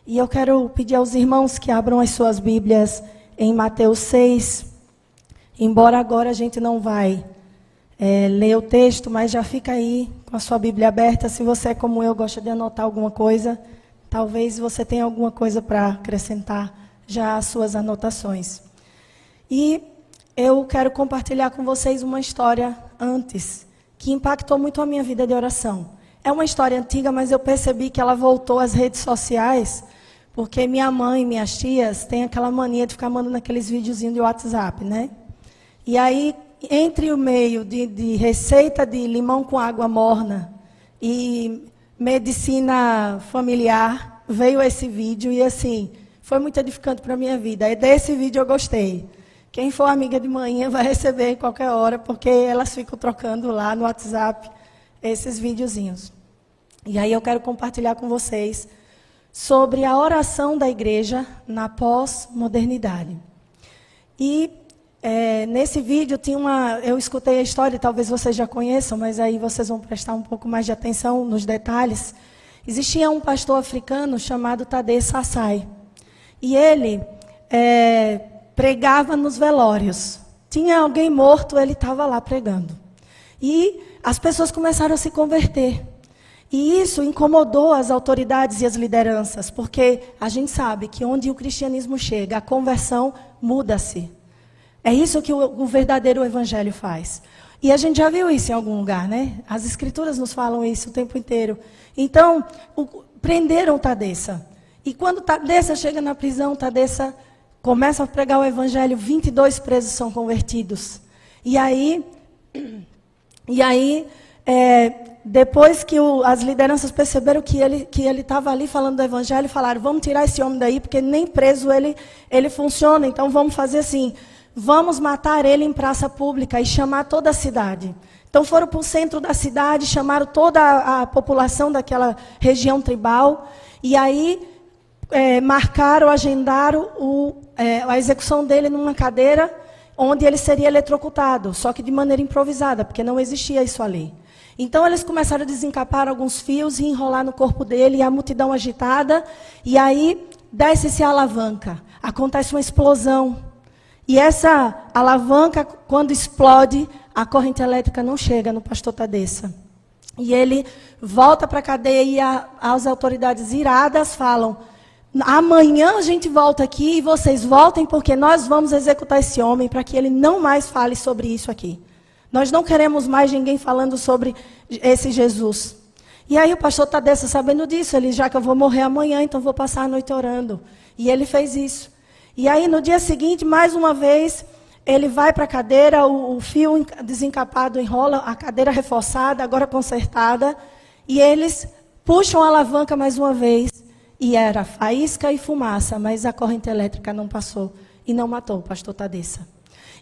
E eu quero pedir aos irmãos que abram as suas Bíblias em Mateus 6. Embora agora a gente não vai ler o texto, mas já fica aí com a sua Bíblia aberta. Se você é como eu, gosta de anotar alguma coisa, talvez você tenha alguma coisa para acrescentar já às suas anotações. E eu quero compartilhar com vocês uma história antes, que impactou muito a minha vida de oração. É uma história antiga, mas eu percebi que ela voltou às redes sociais, porque minha mãe e minhas tias têm aquela mania de ficar mandando aqueles videozinhos de WhatsApp, né? E aí, entre o meio de receita de limão com água morna e medicina familiar, veio esse vídeo e, assim, foi muito edificante para a minha vida. E desse vídeo eu gostei. Quem for amiga de manhã vai receber em qualquer hora, porque elas ficam trocando lá no WhatsApp esses videozinhos. E aí eu quero compartilhar com vocês sobre a oração da igreja na pós-modernidade. E nesse vídeo eu escutei a história, talvez vocês já conheçam, mas aí vocês vão prestar um pouco mais de atenção nos detalhes. Existia um pastor africano chamado Tadeu Sassai. E ele pregava nos velórios. Tinha alguém morto, ele estava lá pregando. E as pessoas começaram a se converter. E isso incomodou as autoridades e as lideranças, porque a gente sabe que onde o cristianismo chega, a conversão muda-se. É isso que o verdadeiro evangelho faz. E a gente já viu isso em algum lugar, né? As escrituras nos falam isso o tempo inteiro. Então, prenderam Tadessa. E quando Tadessa chega na prisão, Tadessa começa a pregar o evangelho, 22 presos são convertidos. E aí depois que as lideranças perceberam que ele estava ali falando do evangelho, falaram, vamos tirar esse homem daí, porque nem preso ele funciona, então vamos fazer assim, vamos matar ele em praça pública e chamar toda a cidade. Então foram para o centro da cidade, chamaram toda a população daquela região tribal, e aí marcaram, agendaram a execução dele numa cadeira, onde ele seria eletrocutado, só que de maneira improvisada, porque não existia isso ali. Então eles começaram a desencapar alguns fios e enrolar no corpo dele, e a multidão agitada, e aí desce-se a alavanca. Acontece uma explosão. E essa alavanca, quando explode, a corrente elétrica não chega no pastor Tadessa. E ele volta para a cadeia e as autoridades iradas falam, amanhã a gente volta aqui e vocês voltem porque nós vamos executar esse homem para que ele não mais fale sobre isso aqui. Nós não queremos mais ninguém falando sobre esse Jesus. E aí o pastor Tadessa, sabendo disso, ele, já que eu vou morrer amanhã, então vou passar a noite orando. E ele fez isso. E aí no dia seguinte, mais uma vez, ele vai para a cadeira, o fio desencapado enrola, a cadeira reforçada, agora consertada, e eles puxam a alavanca mais uma vez. E era faísca e fumaça, mas a corrente elétrica não passou e não matou o pastor Tadessa.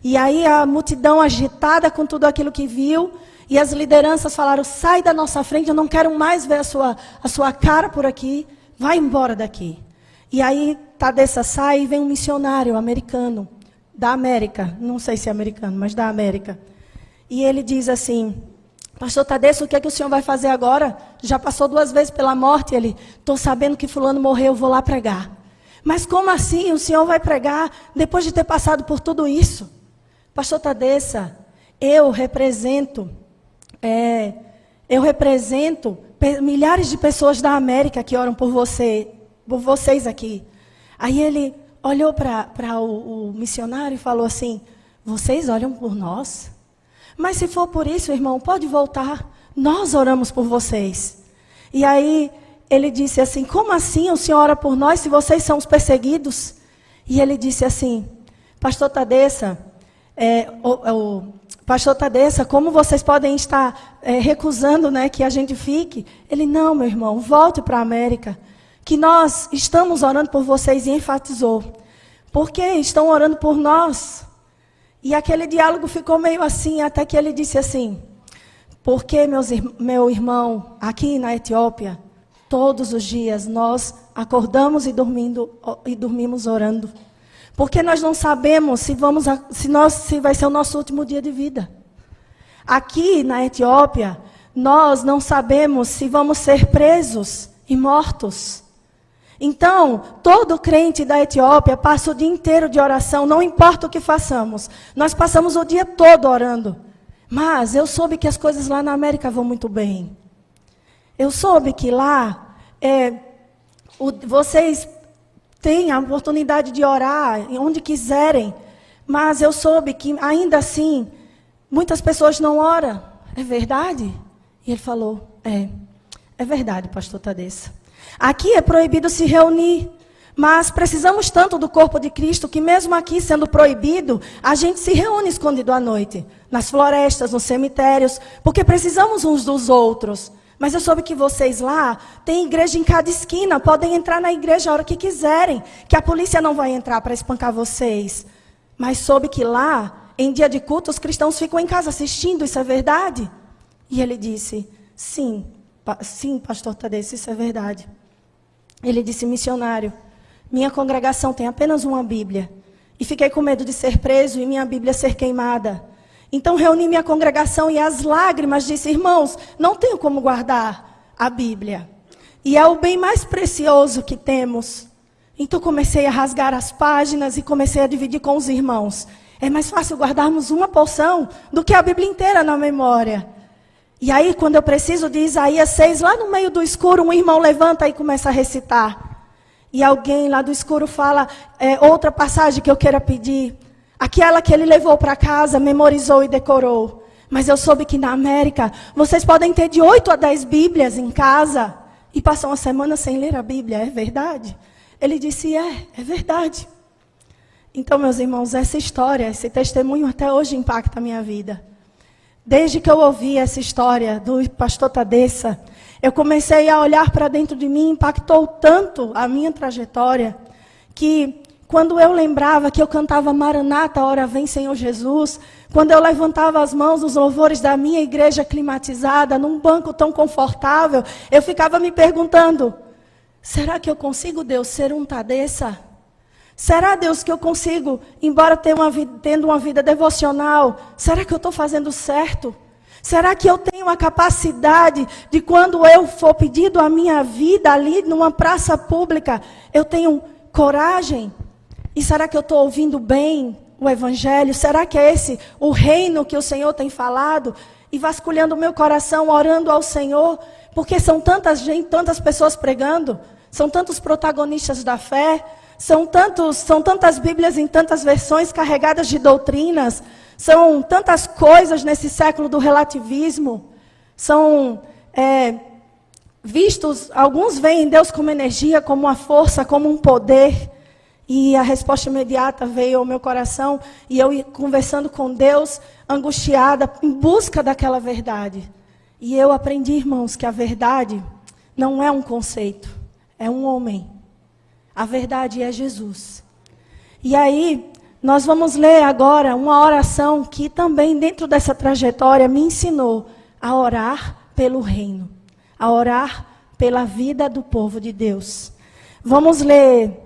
E aí a multidão agitada com tudo aquilo que viu, e as lideranças falaram, sai da nossa frente, eu não quero mais ver a sua cara por aqui, vai embora daqui. E aí Tadessa sai e vem um missionário americano, da América, não sei se é americano, mas da América. E ele diz assim, pastor Tadessa, o que é que o senhor vai fazer agora? Já passou 2 vezes pela morte. Ele, estou sabendo que fulano morreu, vou lá pregar. Mas como assim o senhor vai pregar depois de ter passado por tudo isso? Pastor Tadessa, eu represento milhares de pessoas da América que oram por vocês aqui. Aí ele olhou para o missionário e falou assim, vocês olham por nós? Mas se for por isso, irmão, pode voltar. Nós oramos por vocês. E aí ele disse assim, como assim o senhor ora por nós se vocês são os perseguidos? E ele disse assim, pastor Tadessa, pastor Tadessa, como vocês podem estar recusando, né, que a gente fique? Ele, não, meu irmão, volte para a América, que nós estamos orando por vocês, e enfatizou. Por que estão orando por nós? E aquele diálogo ficou meio assim, até que ele disse assim, porque, meu irmão, aqui na Etiópia, todos os dias nós acordamos e dormimos orando. Porque nós não sabemos se vai ser o nosso último dia de vida. Aqui na Etiópia, nós não sabemos se vamos ser presos e mortos. Então, todo crente da Etiópia passa o dia inteiro de oração, não importa o que façamos. Nós passamos o dia todo orando. Mas eu soube que as coisas lá na América vão muito bem. Eu soube que lá, vocês têm a oportunidade de orar onde quiserem. Mas eu soube que, ainda assim, muitas pessoas não oram. É verdade? E ele falou, é verdade, pastor Tadessa. Aqui é proibido se reunir, mas precisamos tanto do corpo de Cristo que mesmo aqui sendo proibido, a gente se reúne escondido à noite, nas florestas, nos cemitérios, porque precisamos uns dos outros. Mas eu soube que vocês lá têm igreja em cada esquina, podem entrar na igreja a hora que quiserem, que a polícia não vai entrar para espancar vocês. Mas soube que lá, em dia de culto, os cristãos ficam em casa assistindo, isso é verdade? E ele disse, sim, pastor Tadeu, isso é verdade. Ele disse, missionário, minha congregação tem apenas uma Bíblia. E fiquei com medo de ser preso e minha Bíblia ser queimada. Então reuni minha congregação e as lágrimas disse, irmãos, não tenho como guardar a Bíblia. E é o bem mais precioso que temos. Então comecei a rasgar as páginas e comecei a dividir com os irmãos. É mais fácil guardarmos uma porção do que a Bíblia inteira na memória. E aí, quando eu preciso de Isaías 6, lá no meio do escuro, um irmão levanta e começa a recitar. E alguém lá do escuro fala, outra passagem que eu queira pedir. Aquela que ele levou para casa, memorizou e decorou. Mas eu soube que na América, vocês podem ter de 8 a 10 Bíblias em casa. E passam uma semana sem ler a Bíblia, é verdade? Ele disse, é verdade. Então, meus irmãos, essa história, esse testemunho até hoje impacta a minha vida. Desde que eu ouvi essa história do pastor Tadessa, eu comecei a olhar para dentro de mim, impactou tanto a minha trajetória, que quando eu lembrava que eu cantava Maranata, ora vem Senhor Jesus, quando eu levantava as mãos nos louvores da minha igreja climatizada, num banco tão confortável, eu ficava me perguntando, será que eu consigo, Deus, ser um Tadessa? Será, Deus, que eu consigo, embora tendo uma vida devocional, será que eu estou fazendo certo? Será que eu tenho a capacidade de, quando eu for pedido a minha vida ali numa praça pública, eu tenho coragem? E será que eu estou ouvindo bem o Evangelho? Será que é esse o reino que o Senhor tem falado? E vasculhando o meu coração, orando ao Senhor, porque são tantas pessoas pregando, são tantos protagonistas da fé, são tantas Bíblias em tantas versões carregadas de doutrinas, são tantas coisas nesse século do relativismo, são vistos, alguns veem Deus como energia, como uma força, como um poder, e a resposta imediata veio ao meu coração, e eu ia conversando com Deus, angustiada, em busca daquela verdade. E eu aprendi, irmãos, que a verdade não é um conceito, é um homem. A verdade é Jesus. E aí, nós vamos ler agora uma oração que também dentro dessa trajetória me ensinou a orar pelo reino, a orar pela vida do povo de Deus. Vamos ler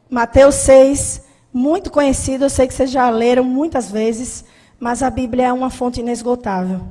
Mateus 6, muito conhecido, eu sei que vocês já leram muitas vezes, mas a Bíblia é uma fonte inesgotável.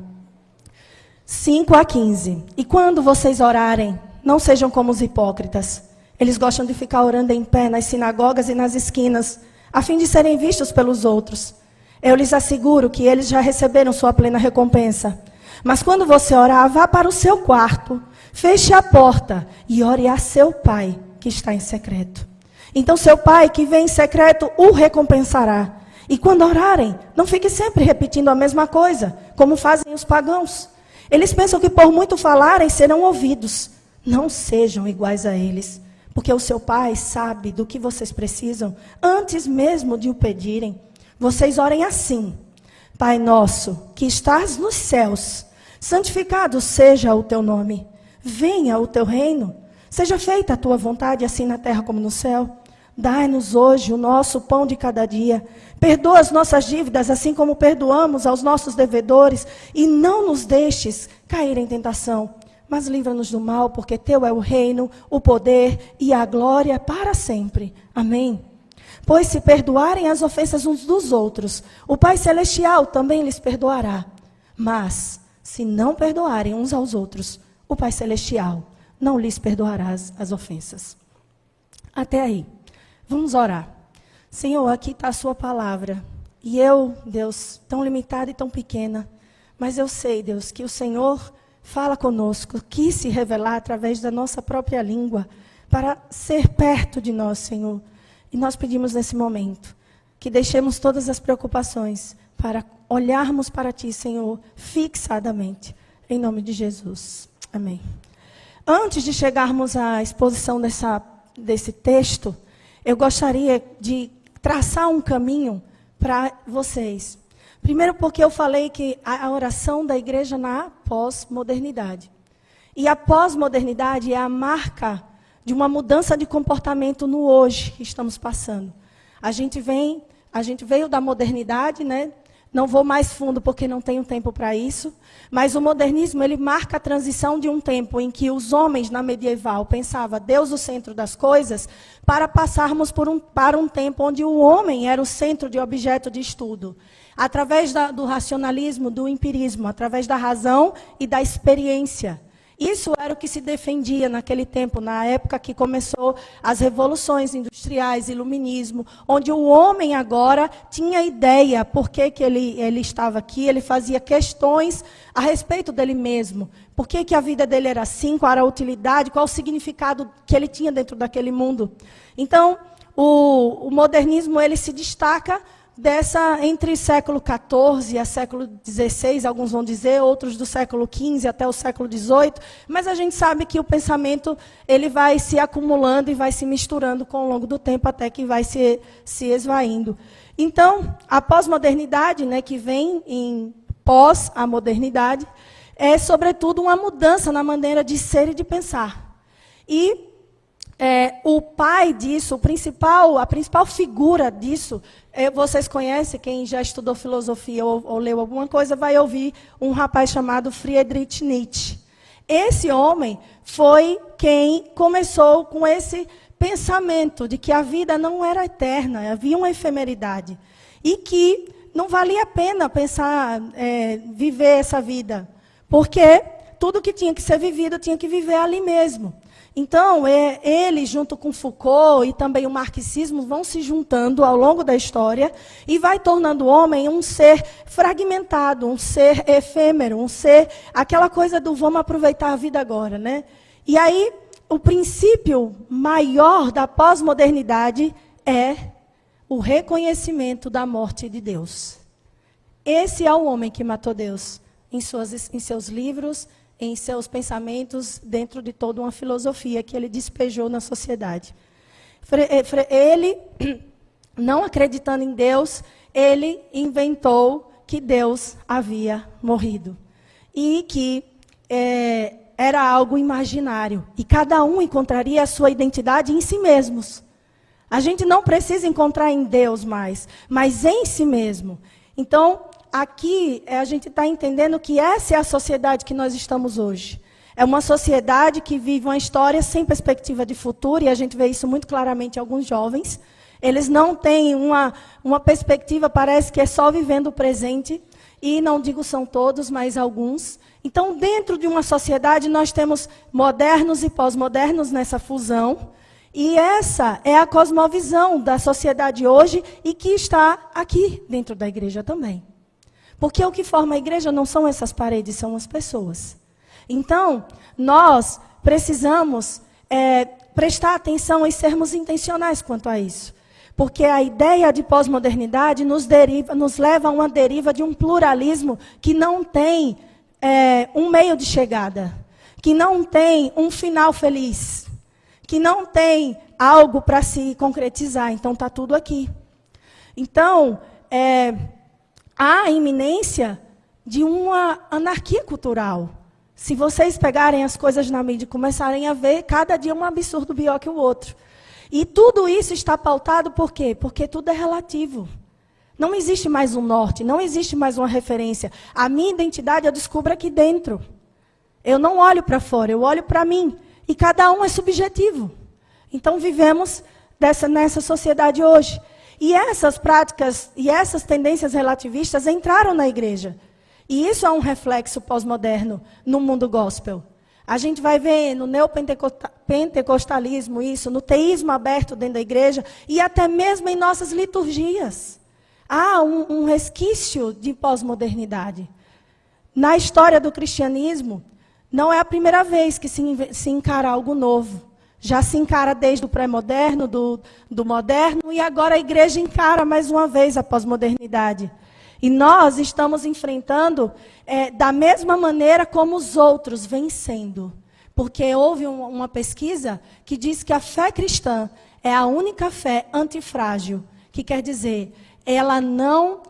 5 a 15. E quando vocês orarem, não sejam como os hipócritas. Eles gostam de ficar orando em pé nas sinagogas e nas esquinas, a fim de serem vistos pelos outros. Eu lhes asseguro que eles já receberam sua plena recompensa. Mas quando você orar, vá para o seu quarto, feche a porta e ore a seu pai, que está em secreto. Então seu pai, que vem em secreto, o recompensará. E quando orarem, não fique sempre repetindo a mesma coisa, como fazem os pagãos. Eles pensam que por muito falarem serão ouvidos. Não sejam iguais a eles. Porque o seu pai sabe do que vocês precisam, antes mesmo de o pedirem. Vocês orem assim: Pai nosso, que estás nos céus, santificado seja o teu nome. Venha o teu reino. Seja feita a tua vontade, assim na terra como no céu. Dai-nos hoje o nosso pão de cada dia. Perdoa as nossas dívidas, assim como perdoamos aos nossos devedores. E não nos deixes cair em tentação, mas livra-nos do mal, porque teu é o reino, o poder e a glória para sempre. Amém. Pois se perdoarem as ofensas uns dos outros, o Pai Celestial também lhes perdoará. Mas, se não perdoarem uns aos outros, o Pai Celestial não lhes perdoarás as ofensas. Até aí. Vamos orar. Senhor, aqui está a sua palavra. E eu, Deus, tão limitada e tão pequena, mas eu sei, Deus, que o Senhor fala conosco, quis se revelar através da nossa própria língua, para ser perto de nós, Senhor. E nós pedimos nesse momento, que deixemos todas as preocupações, para olharmos para Ti, Senhor, fixadamente. Em nome de Jesus. Amém. Antes de chegarmos à exposição desse texto, eu gostaria de traçar um caminho para vocês. Primeiro porque eu falei que a oração da igreja na pós-modernidade. E a pós-modernidade é a marca de uma mudança de comportamento no hoje que estamos passando. A gente veio da modernidade, né? Não vou mais fundo porque não tenho tempo para isso, mas o modernismo ele marca a transição de um tempo em que os homens na medieval pensavam Deus o centro das coisas, para passarmos para um tempo onde o homem era o centro de objeto de estudo. Através do racionalismo, do empirismo, através da razão e da experiência. Isso era o que se defendia naquele tempo, na época que começou as revoluções industriais, iluminismo, onde o homem agora tinha ideia por que ele estava aqui, ele fazia questões a respeito dele mesmo. Por que a vida dele era assim, qual era a utilidade, qual o significado que ele tinha dentro daquele mundo. Então, o modernismo ele se destaca entre século XIV a século XVI, alguns vão dizer, outros do século XV até o século XVIII, mas a gente sabe que o pensamento ele vai se acumulando e vai se misturando com o longo do tempo até que vai se esvaindo. Então, a pós-modernidade, né, que vem em pós a modernidade, é sobretudo uma mudança na maneira de ser e de pensar. E o pai disso, a principal figura disso, vocês conhecem, quem já estudou filosofia ou leu alguma coisa, vai ouvir um rapaz chamado Friedrich Nietzsche. Esse homem foi quem começou com esse pensamento de que a vida não era eterna, havia uma efemeridade. E que não valia a pena pensar, viver essa vida. Porque tudo que tinha que ser vivido, tinha que viver ali mesmo. Então, ele, junto com Foucault e também o marxismo, vão se juntando ao longo da história e vai tornando o homem um ser fragmentado, um ser efêmero, um ser, aquela coisa do vamos aproveitar a vida agora, né? E aí, o princípio maior da pós-modernidade é o reconhecimento da morte de Deus. Esse é o homem que matou Deus em seus livros, em seus pensamentos, dentro de toda uma filosofia que ele despejou na sociedade. Ele, não acreditando em Deus, ele inventou que Deus havia morrido. E que era algo imaginário. E cada um encontraria a sua identidade em si mesmos. A gente não precisa encontrar em Deus mais, mas em si mesmo. Então, aqui a gente está entendendo que essa é a sociedade que nós estamos hoje. É uma sociedade que vive uma história sem perspectiva de futuro, e a gente vê isso muito claramente em alguns jovens. Eles não têm uma perspectiva, parece que é só vivendo o presente, e não digo são todos, mas alguns. Então, dentro de uma sociedade, nós temos modernos e pós-modernos nessa fusão, e essa é a cosmovisão da sociedade hoje, e que está aqui dentro da igreja também. Porque o que forma a igreja não são essas paredes, são as pessoas. Então, nós precisamos prestar atenção e sermos intencionais quanto a isso. Porque a ideia de pós-modernidade nos leva a uma deriva de um pluralismo que não tem um meio de chegada, que não tem um final feliz, que não tem algo para se concretizar. Então, está tudo aqui. Então, há a iminência de uma anarquia cultural. Se vocês pegarem as coisas na mídia e começarem a ver, cada dia um absurdo pior que o outro. E tudo isso está pautado por quê? Porque tudo é relativo. Não existe mais um norte, não existe mais uma referência. A minha identidade eu descubro aqui dentro. Eu não olho para fora, eu olho para mim. E cada um é subjetivo. Então vivemos nessa sociedade hoje. E essas práticas e essas tendências relativistas entraram na igreja. E isso é um reflexo pós-moderno no mundo gospel. A gente vai ver no neopentecostalismo isso, no teísmo aberto dentro da igreja e até mesmo em nossas liturgias. Há um resquício de pós-modernidade. Na história do cristianismo, não é a primeira vez que se encara algo novo. Já se encara desde o pré-moderno, do moderno, e agora a igreja encara mais uma vez a pós-modernidade. E nós estamos enfrentando da mesma maneira como os outros vêm sendo. Porque houve uma pesquisa que diz que a fé cristã é a única fé antifrágil. Que quer dizer, ela não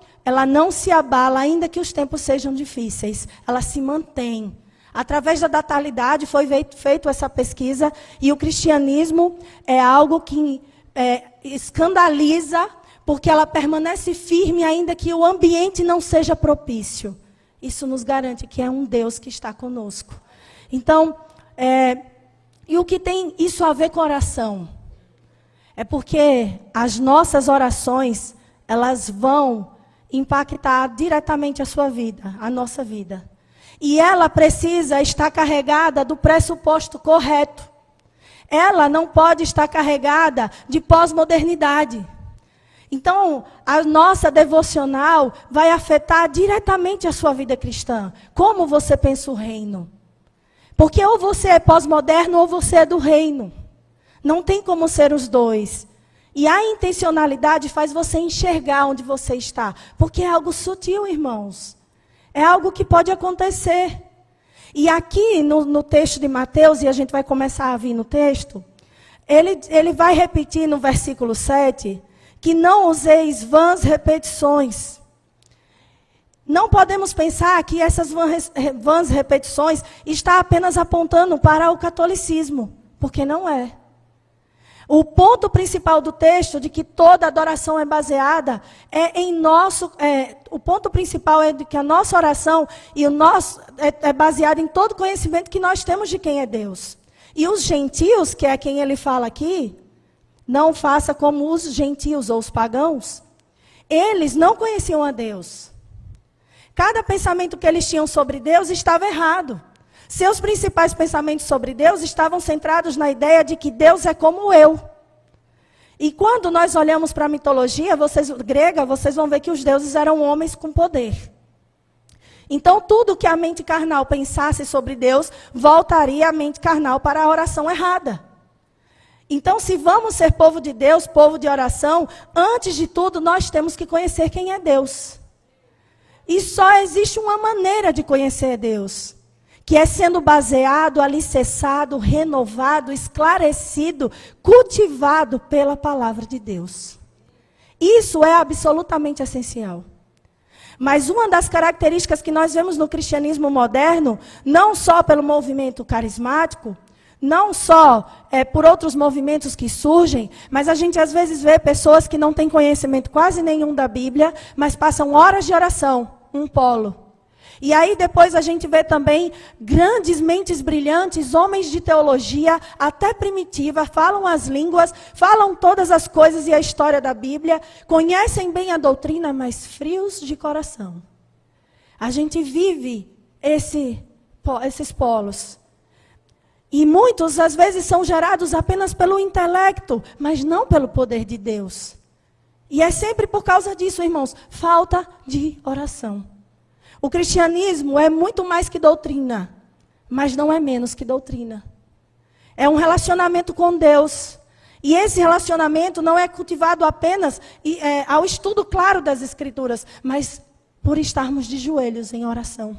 se abala, ainda que os tempos sejam difíceis. Ela se mantém. Através da datalidade foi feita essa pesquisa. E o cristianismo é algo que escandaliza, porque ela permanece firme ainda que o ambiente não seja propício. Isso nos garante que é um Deus que está conosco. Então, e o que tem isso a ver com oração? É porque as nossas orações, elas vão impactar diretamente a sua vida, a nossa vida. E ela precisa estar carregada do pressuposto correto. Ela não pode estar carregada de pós-modernidade. Então, a nossa devocional vai afetar diretamente a sua vida cristã. Como você pensa o reino? Porque ou você é pós-moderno ou você é do reino. Não tem como ser os dois. E a intencionalidade faz você enxergar onde você está. Porque é algo sutil, irmãos. É algo que pode acontecer. E aqui no texto de Mateus, e a gente vai começar a vir no texto, ele vai repetir no versículo 7... que não useis vãs repetições. Não podemos pensar que essas vãs repetições está apenas apontando para o catolicismo, porque não é. O ponto principal do texto, de que toda adoração é baseada, o ponto principal é de que a nossa oração e o nosso é baseado em todo conhecimento que nós temos de quem é Deus. E os gentios, que é quem ele fala aqui, não faça como os gentios ou os pagãos. Eles não conheciam a Deus. Cada pensamento que eles tinham sobre Deus estava errado. Seus principais pensamentos sobre Deus estavam centrados na ideia de que Deus é como eu. E quando nós olhamos para a mitologia grega, vocês vão ver que os deuses eram homens com poder. Então, tudo que a mente carnal pensasse sobre Deus, voltaria a mente carnal para a oração errada. Então, se vamos ser povo de Deus, povo de oração, antes de tudo, nós temos que conhecer quem é Deus. E só existe uma maneira de conhecer Deus, que é sendo baseado, alicerçado, renovado, esclarecido, cultivado pela palavra de Deus. Isso é absolutamente essencial. Mas uma das características que nós vemos no cristianismo moderno, não só pelo movimento carismático, não só por outros movimentos que surgem, mas a gente às vezes vê pessoas que não têm conhecimento quase nenhum da Bíblia, mas passam horas de oração, um polo. E aí depois a gente vê também grandes mentes brilhantes, homens de teologia, até primitiva, falam as línguas, falam todas as coisas e a história da Bíblia, conhecem bem a doutrina, mas frios de coração. A gente vive esses polos. E muitos, às vezes, são gerados apenas pelo intelecto, mas não pelo poder de Deus. E é sempre por causa disso, irmãos, falta de oração. O cristianismo é muito mais que doutrina, mas não é menos que doutrina. É um relacionamento com Deus. E esse relacionamento não é cultivado apenas ao estudo claro das Escrituras, mas por estarmos de joelhos em oração.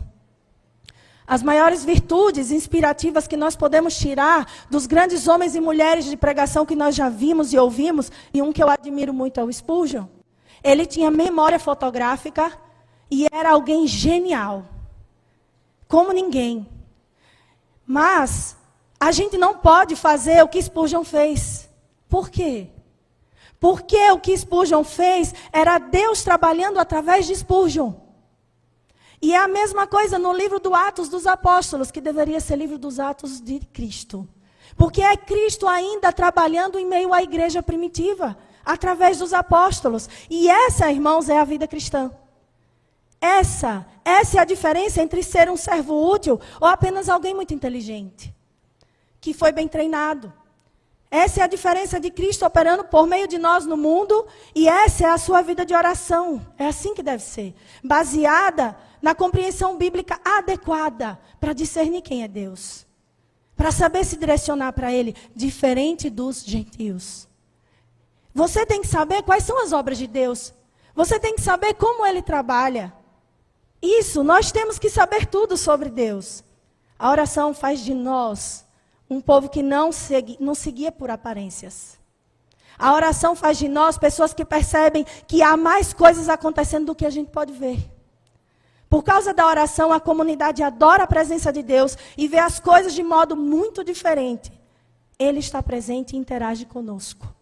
As maiores virtudes inspirativas que nós podemos tirar dos grandes homens e mulheres de pregação que nós já vimos e ouvimos, e um que eu admiro muito é o Spurgeon. Ele tinha memória fotográfica e era alguém genial, como ninguém. Mas a gente não pode fazer o que Spurgeon fez. Por quê? Porque o que Spurgeon fez era Deus trabalhando através de Spurgeon. E é a mesma coisa no livro do Atos dos Apóstolos, que deveria ser livro dos Atos de Cristo. Porque é Cristo ainda trabalhando em meio à igreja primitiva, através dos apóstolos. E essa, irmãos, é a vida cristã. Essa é a diferença entre ser um servo útil ou apenas alguém muito inteligente, que foi bem treinado. Essa é a diferença de Cristo operando por meio de nós no mundo, e essa é a sua vida de oração. É assim que deve ser, baseada na compreensão bíblica adequada para discernir quem é Deus, para saber se direcionar para Ele, diferente dos gentios. Você tem que saber quais são as obras de Deus. Você tem que saber como Ele trabalha. Isso, nós temos que saber tudo sobre Deus. A oração faz de nós um povo que não seguia por aparências. A oração faz de nós pessoas que percebem que há mais coisas acontecendo do que a gente pode ver. Por causa da oração, a comunidade adora a presença de Deus e vê as coisas de modo muito diferente. Ele está presente e interage conosco.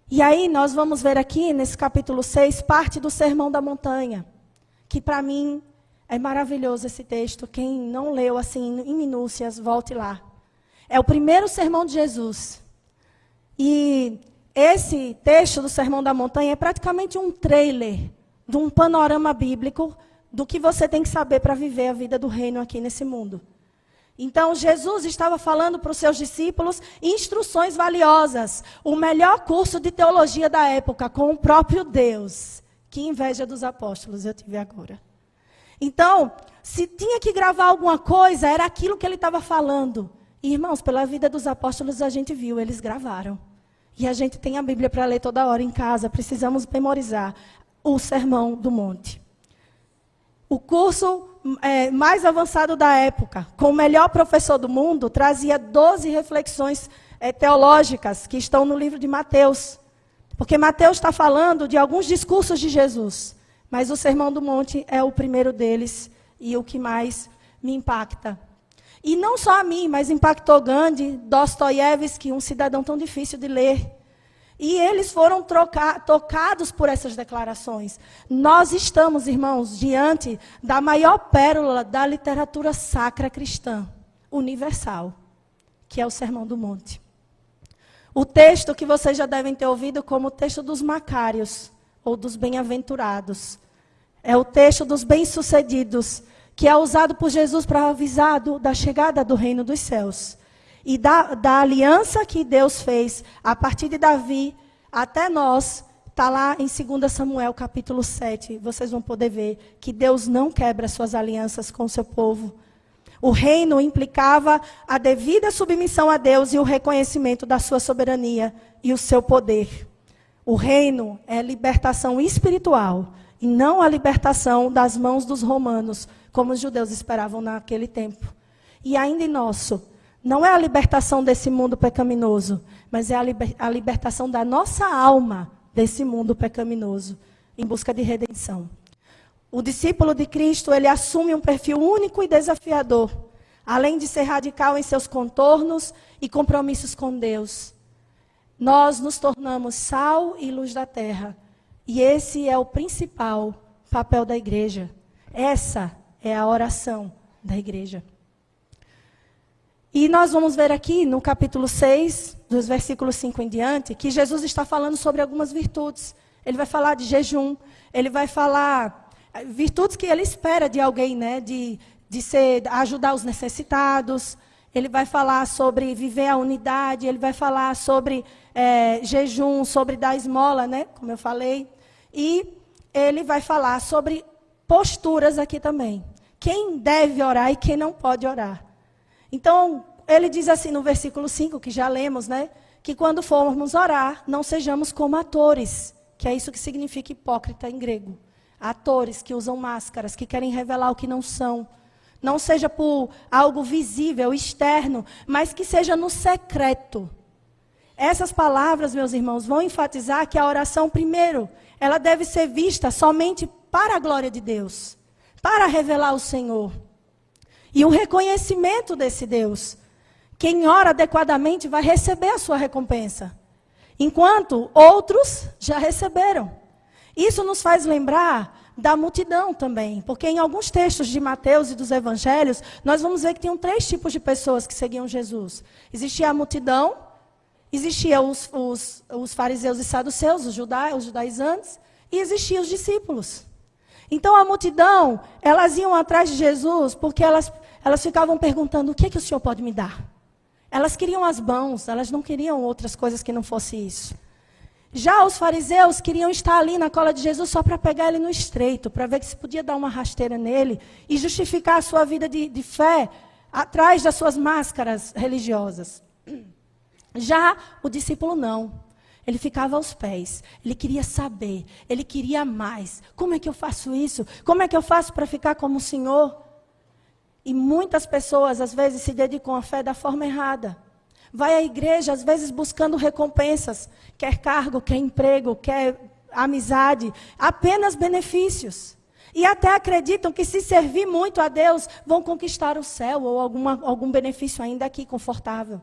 E aí nós vamos ver aqui, nesse capítulo 6, parte do Sermão da Montanha, que para mim é maravilhoso esse texto. Quem não leu assim em minúcias, volte lá. É o primeiro sermão de Jesus. E esse texto do Sermão da Montanha é praticamente um trailer de um panorama bíblico do que você tem que saber para viver a vida do reino aqui nesse mundo. Então, Jesus estava falando para os seus discípulos instruções valiosas. O melhor curso de teologia da época, com o próprio Deus. Que inveja dos apóstolos eu tive agora. Então, se tinha que gravar alguma coisa, era aquilo que ele estava falando. E, irmãos, pela vida dos apóstolos a gente viu, eles gravaram. E a gente tem a Bíblia para ler toda hora em casa, precisamos memorizar o Sermão do Monte. O curso mais avançado da época, com o melhor professor do mundo, trazia 12 reflexões teológicas que estão no livro de Mateus. Porque Mateus está falando de alguns discursos de Jesus. Mas o Sermão do Monte é o primeiro deles e o que mais me impacta. E não só a mim, mas impactou Gandhi, Dostoiévski, um cidadão tão difícil de ler. E eles foram tocados por essas declarações. Nós estamos, irmãos, diante da maior pérola da literatura sacra cristã, universal, que é o Sermão do Monte. O texto que vocês já devem ter ouvido como o texto dos Macários, ou dos bem-aventurados. É o texto dos bem-sucedidos, que é usado por Jesus para avisar da chegada do reino dos céus. E da aliança que Deus fez a partir de Davi até nós, está lá em 2 Samuel capítulo 7. Vocês vão poder ver que Deus não quebra suas alianças com o seu povo. O reino implicava a devida submissão a Deus e o reconhecimento da sua soberania e o seu poder. O reino é libertação espiritual e não a libertação das mãos dos romanos, como os judeus esperavam naquele tempo. E ainda em nosso, não é a libertação desse mundo pecaminoso, mas é a libertação da nossa alma desse mundo pecaminoso, em busca de redenção. O discípulo de Cristo, ele assume um perfil único e desafiador, além de ser radical em seus contornos e compromissos com Deus. Nós nos tornamos sal e luz da terra. E esse é o principal papel da igreja. Essa é a oração da igreja. E nós vamos ver aqui no capítulo 6, dos versículos 5 em diante, que Jesus está falando sobre algumas virtudes. Ele vai falar de jejum, ele vai falar virtudes que ele espera de alguém, né? De ajudar os necessitados. Ele vai falar sobre viver a unidade, ele vai falar sobre jejum, sobre dar esmola, né? Como eu falei. E ele vai falar sobre posturas aqui também. Quem deve orar e quem não pode orar. Então, ele diz assim no versículo 5, que já lemos, né? Que quando formos orar, não sejamos como atores, que é isso que significa hipócrita em grego. Atores que usam máscaras, que querem revelar o que não são. Não seja por algo visível, externo, mas que seja no secreto. Essas palavras, meus irmãos, vão enfatizar que a oração, primeiro, ela deve ser vista somente para a glória de Deus, para revelar o Senhor. E o reconhecimento desse Deus. Quem ora adequadamente vai receber a sua recompensa, enquanto outros já receberam. Isso nos faz lembrar da multidão também, porque em alguns textos de Mateus e dos evangelhos, nós vamos ver que tinham 3 tipos de pessoas que seguiam Jesus. Existia a multidão, existiam os fariseus e saduceus, os judaizantes, e existiam os discípulos. Então a multidão, elas iam atrás de Jesus porque elas ficavam perguntando, o que o Senhor pode me dar? Elas queriam as mãos, elas não queriam outras coisas que não fosse isso. Já os fariseus queriam estar ali na cola de Jesus só para pegar ele no estreito, para ver se podia dar uma rasteira nele e justificar a sua vida de fé atrás das suas máscaras religiosas. Já o discípulo não. Ele ficava aos pés, ele queria saber, ele queria mais. Como é que eu faço isso? Como é que eu faço para ficar como o Senhor? E muitas pessoas, às vezes, se dedicam à fé da forma errada. Vai à igreja, às vezes, buscando recompensas. Quer cargo, quer emprego, quer amizade. Apenas benefícios. E até acreditam que se servir muito a Deus, vão conquistar o céu ou algum benefício ainda aqui confortável.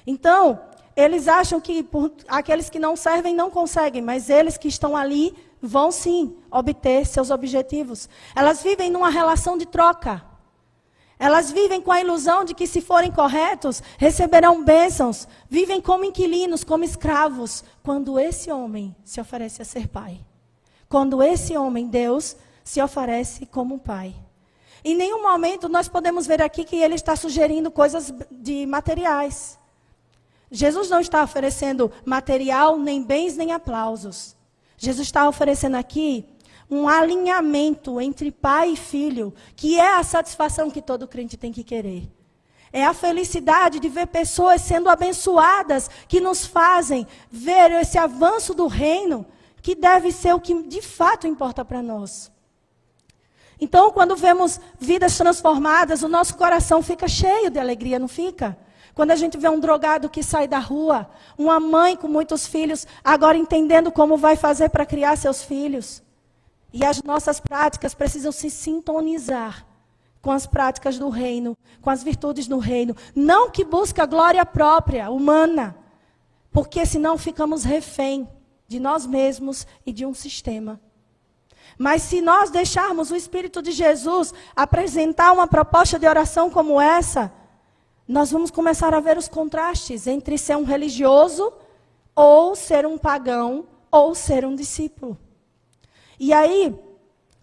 Então, eles acham que aqueles que não servem não conseguem, mas eles que estão ali vão sim obter seus objetivos. Elas vivem numa relação de troca. Elas vivem com a ilusão de que, se forem corretos, receberão bênçãos. Vivem como inquilinos, como escravos, quando esse homem se oferece a ser pai. Quando esse homem, Deus, se oferece como pai. Em nenhum momento nós podemos ver aqui que ele está sugerindo coisas de materiais. Jesus não está oferecendo material, nem bens, nem aplausos. Jesus está oferecendo aqui um alinhamento entre pai e filho, que é a satisfação que todo crente tem que querer. É a felicidade de ver pessoas sendo abençoadas, que nos fazem ver esse avanço do reino, que deve ser o que de fato importa para nós. Então, quando vemos vidas transformadas, o nosso coração fica cheio de alegria, não fica? Quando a gente vê um drogado que sai da rua, uma mãe com muitos filhos, agora entendendo como vai fazer para criar seus filhos. E as nossas práticas precisam se sintonizar com as práticas do reino, com as virtudes do reino. Não que busque a glória própria, humana, porque senão ficamos refém de nós mesmos e de um sistema. Mas se nós deixarmos o Espírito de Jesus apresentar uma proposta de oração como essa, nós vamos começar a ver os contrastes entre ser um religioso, ou ser um pagão, ou ser um discípulo. E aí,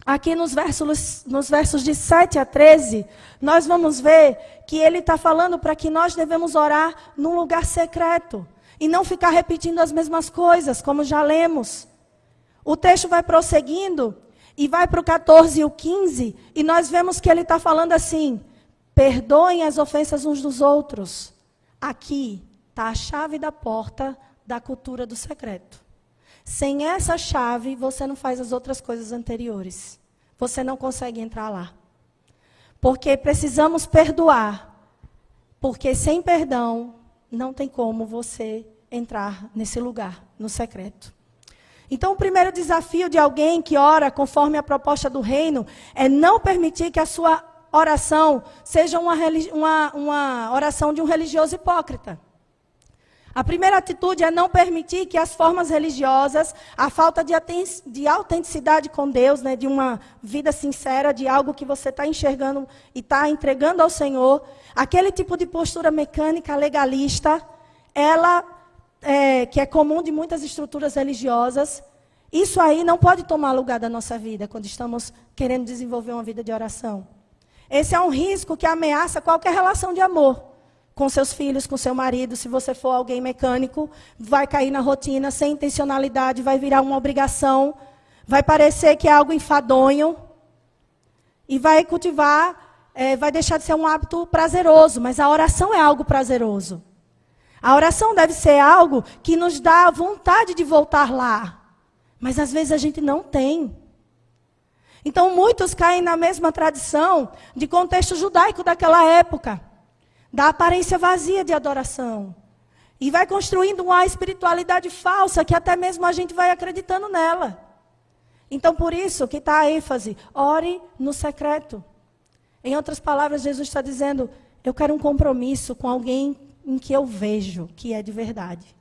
aqui nos versos de 7 a 13, nós vamos ver que ele está falando para que nós devemos orar num lugar secreto. E não ficar repetindo as mesmas coisas, como já lemos. O texto vai prosseguindo e vai para o 14 e o 15, e nós vemos que ele está falando assim: perdoem as ofensas uns dos outros. Aqui está a chave da porta da cultura do secreto. Sem essa chave, você não faz as outras coisas anteriores. Você não consegue entrar lá. Porque precisamos perdoar. Porque sem perdão, não tem como você entrar nesse lugar, no secreto. Então, o primeiro desafio de alguém que ora conforme a proposta do reino é não permitir que a sua oração seja uma oração de um religioso hipócrita. A primeira atitude é não permitir que as formas religiosas, a falta de autenticidade com Deus, né, de uma vida sincera, de algo que você está enxergando e está entregando ao Senhor, aquele tipo de postura mecânica, legalista, que é comum de muitas estruturas religiosas, isso aí não pode tomar lugar da nossa vida quando estamos querendo desenvolver uma vida de oração. Esse é um risco que ameaça qualquer relação de amor. Com seus filhos, com seu marido, se você for alguém mecânico, vai cair na rotina, sem intencionalidade, vai virar uma obrigação, vai parecer que é algo enfadonho, e vai cultivar, vai deixar de ser um hábito prazeroso, mas a oração é algo prazeroso. A oração deve ser algo que nos dá vontade de voltar lá, mas às vezes a gente não tem. Então muitos caem na mesma tradição de contexto judaico daquela época, da aparência vazia de adoração. E vai construindo uma espiritualidade falsa, que até mesmo a gente vai acreditando nela. Então, por isso que está a ênfase, ore no secreto. Em outras palavras, Jesus está dizendo, eu quero um compromisso com alguém em que eu vejo que é de verdade.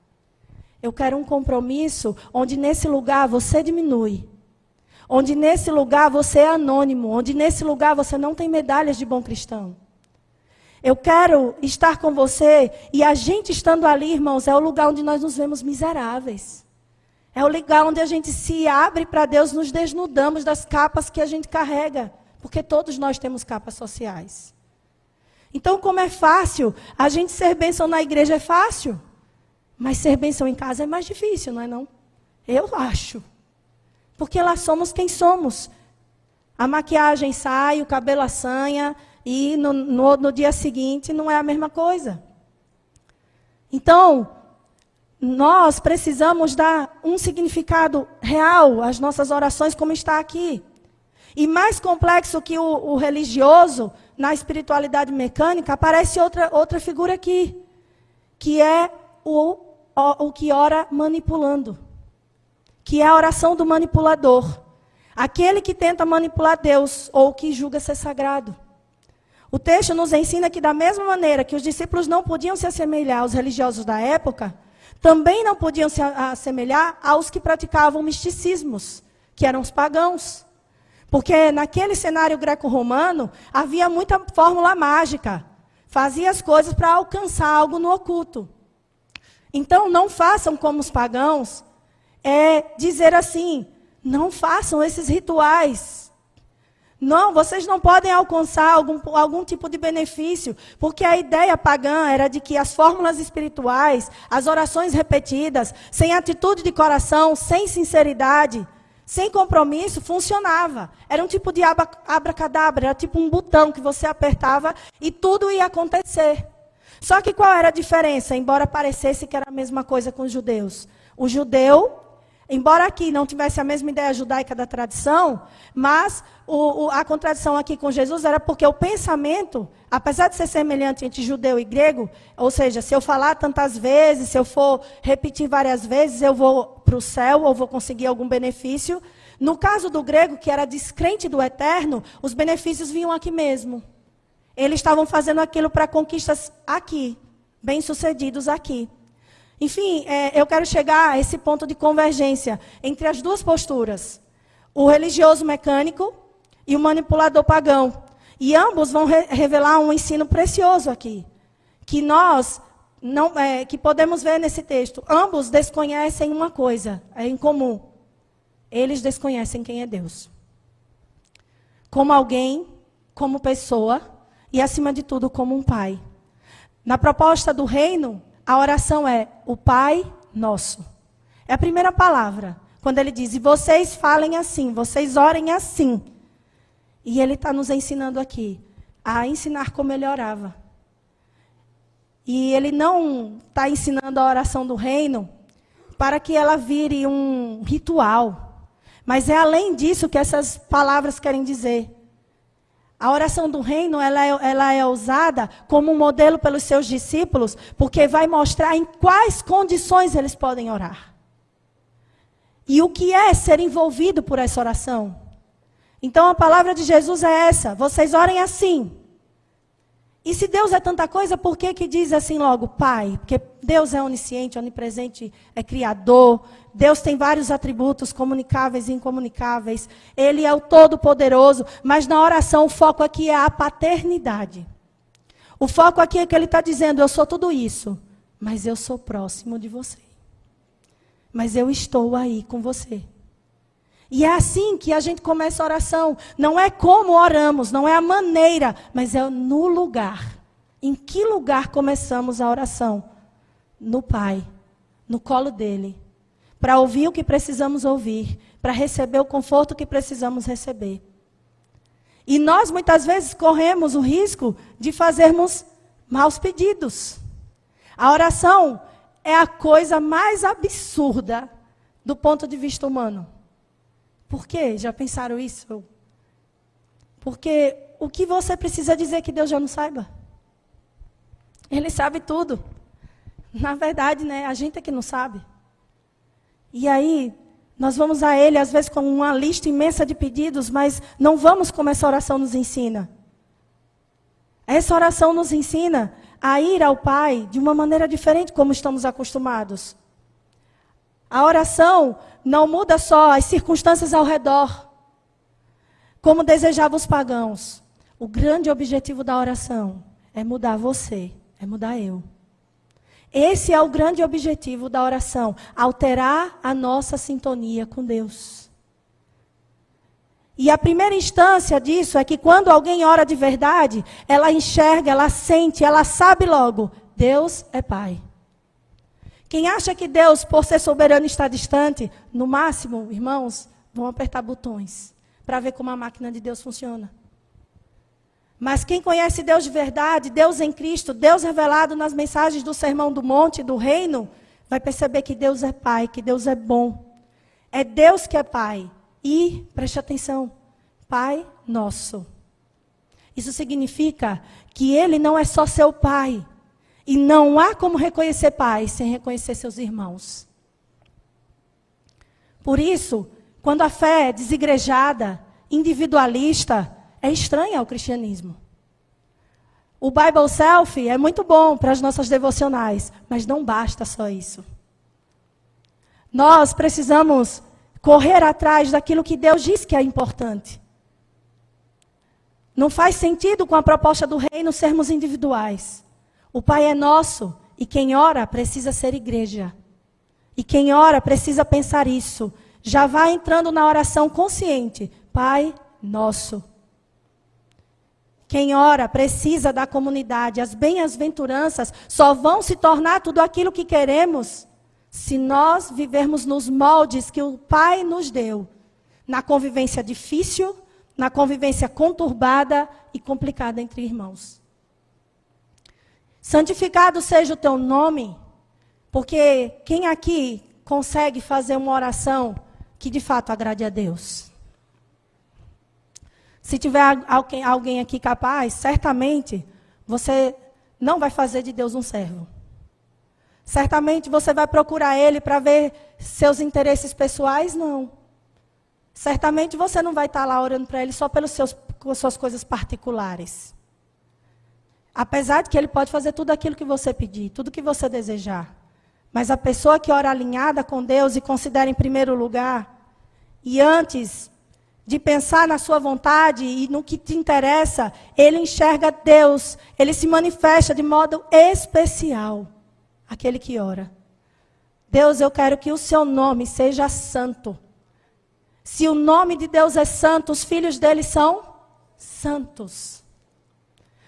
Eu quero um compromisso onde nesse lugar você diminui. Onde nesse lugar você é anônimo. Onde nesse lugar você não tem medalhas de bom cristão. Eu quero estar com você, e a gente estando ali, irmãos, é o lugar onde nós nos vemos miseráveis. É o lugar onde a gente se abre para Deus, nos desnudamos das capas que a gente carrega. Porque todos nós temos capas sociais. Então, como é fácil, a gente ser bênção na igreja é fácil. Mas ser bênção em casa é mais difícil, não é não? Eu acho. Porque lá somos quem somos. A maquiagem sai, o cabelo assanha, e no dia seguinte não é a mesma coisa. Então, nós precisamos dar um significado real às nossas orações, como está aqui. E mais complexo que o religioso, na espiritualidade mecânica, aparece outra figura aqui, que é o que ora manipulando. Que é a oração do manipulador. Aquele que tenta manipular Deus, ou que julga ser sagrado. O texto nos ensina que, da mesma maneira que os discípulos não podiam se assemelhar aos religiosos da época, também não podiam se assemelhar aos que praticavam misticismos, que eram os pagãos. Porque naquele cenário greco-romano, havia muita fórmula mágica. Fazia as coisas para alcançar algo no oculto. Então, não façam como os pagãos, dizer assim, não façam esses rituais. Não, vocês não podem alcançar algum tipo de benefício, porque a ideia pagã era de que as fórmulas espirituais, as orações repetidas, sem atitude de coração, sem sinceridade, sem compromisso, funcionava. Era um tipo de abracadabra, era tipo um botão que você apertava e tudo ia acontecer. Só que qual era a diferença? Embora parecesse que era a mesma coisa com os judeus. O judeu, embora aqui não tivesse a mesma ideia judaica da tradição, mas a contradição aqui com Jesus era porque o pensamento, apesar de ser semelhante entre judeu e grego, ou seja, se eu falar tantas vezes, se eu for repetir várias vezes, eu vou para o céu ou vou conseguir algum benefício. No caso do grego, que era descrente do eterno, os benefícios vinham aqui mesmo. Eles estavam fazendo aquilo para conquistas aqui, bem-sucedidos aqui. Enfim, eu quero chegar a esse ponto de convergência entre as duas posturas. O religioso mecânico e o manipulador pagão. E ambos vão revelar um ensino precioso aqui. Que nós, que podemos ver nesse texto. Ambos desconhecem uma coisa, em comum. Eles desconhecem quem é Deus. Como alguém, como pessoa, e acima de tudo, como um pai. Na proposta do reino, a oração é o Pai Nosso. É a primeira palavra. Quando ele diz, e vocês falem assim, vocês orem assim. E ele está nos ensinando aqui a ensinar como ele orava. E ele não está ensinando a oração do reino para que ela vire um ritual. Mas é além disso que essas palavras querem dizer. A oração do reino, ela é usada como um modelo pelos seus discípulos, porque vai mostrar em quais condições eles podem orar. E o que é ser envolvido por essa oração? Então a palavra de Jesus é essa, vocês orem assim. E se Deus é tanta coisa, por que diz assim logo, Pai? Porque Deus é onisciente, onipresente, é criador. Deus tem vários atributos comunicáveis e incomunicáveis. Ele é o Todo-Poderoso. Mas na oração o foco aqui é a paternidade. O foco aqui é que ele está dizendo, eu sou tudo isso, mas eu sou próximo de você. Mas eu estou aí com você. E é assim que a gente começa a oração. Não é como oramos, não é a maneira, mas é no lugar. Em que lugar começamos a oração? No Pai, no colo dele. Para ouvir o que precisamos ouvir, para receber o conforto que precisamos receber. E nós muitas vezes corremos o risco de fazermos maus pedidos. A oração é a coisa mais absurda do ponto de vista humano. Por quê? Já pensaram isso? Porque o que você precisa dizer que Deus já não saiba? Ele sabe tudo. Na verdade, a gente é que não sabe. E aí, nós vamos a Ele, às vezes, com uma lista imensa de pedidos, mas não vamos como essa oração nos ensina. Essa oração nos ensina a ir ao Pai de uma maneira diferente como estamos acostumados. A oração não muda só as circunstâncias ao redor, como desejavam os pagãos. O grande objetivo da oração é mudar você, é mudar eu. Esse é o grande objetivo da oração, alterar a nossa sintonia com Deus. E a primeira instância disso é que quando alguém ora de verdade, ela enxerga, ela sente, ela sabe logo, Deus é Pai. Quem acha que Deus, por ser soberano, está distante, no máximo, irmãos, vão apertar botões para ver como a máquina de Deus funciona. Mas quem conhece Deus de verdade, Deus em Cristo, Deus revelado nas mensagens do Sermão do Monte, do Reino, vai perceber que Deus é Pai, que Deus é bom. É Deus que é Pai. E, preste atenção, Pai nosso. Isso significa que Ele não é só seu Pai. E não há como reconhecer Pai sem reconhecer seus irmãos. Por isso, quando a fé é desigrejada, individualista, é estranha ao cristianismo. O Bible Self é muito bom para as nossas devocionais, mas não basta só isso. Nós precisamos correr atrás daquilo que Deus diz que é importante. Não faz sentido com a proposta do reino sermos individuais. O Pai é nosso e quem ora precisa ser igreja. E quem ora precisa pensar isso. Já vai entrando na oração consciente. Pai nosso. Quem ora precisa da comunidade. As bem-aventuranças só vão se tornar tudo aquilo que queremos se nós vivermos nos moldes que o Pai nos deu. Na convivência difícil, na convivência conturbada e complicada entre irmãos. Santificado seja o teu nome, porque quem aqui consegue fazer uma oração que de fato agrade a Deus? Se tiver alguém aqui capaz, certamente você não vai fazer de Deus um servo. Certamente você vai procurar Ele para ver seus interesses pessoais, não. Certamente você não vai estar lá orando para Ele só pelas suas coisas particulares. Apesar de que Ele pode fazer tudo aquilo que você pedir, tudo que você desejar. Mas a pessoa que ora alinhada com Deus e considera em primeiro lugar, e antes de pensar na sua vontade e no que te interessa, ele enxerga Deus, ele se manifesta de modo especial, aquele que ora. Deus, eu quero que o seu nome seja santo. Se o nome de Deus é santo, os filhos dele são santos.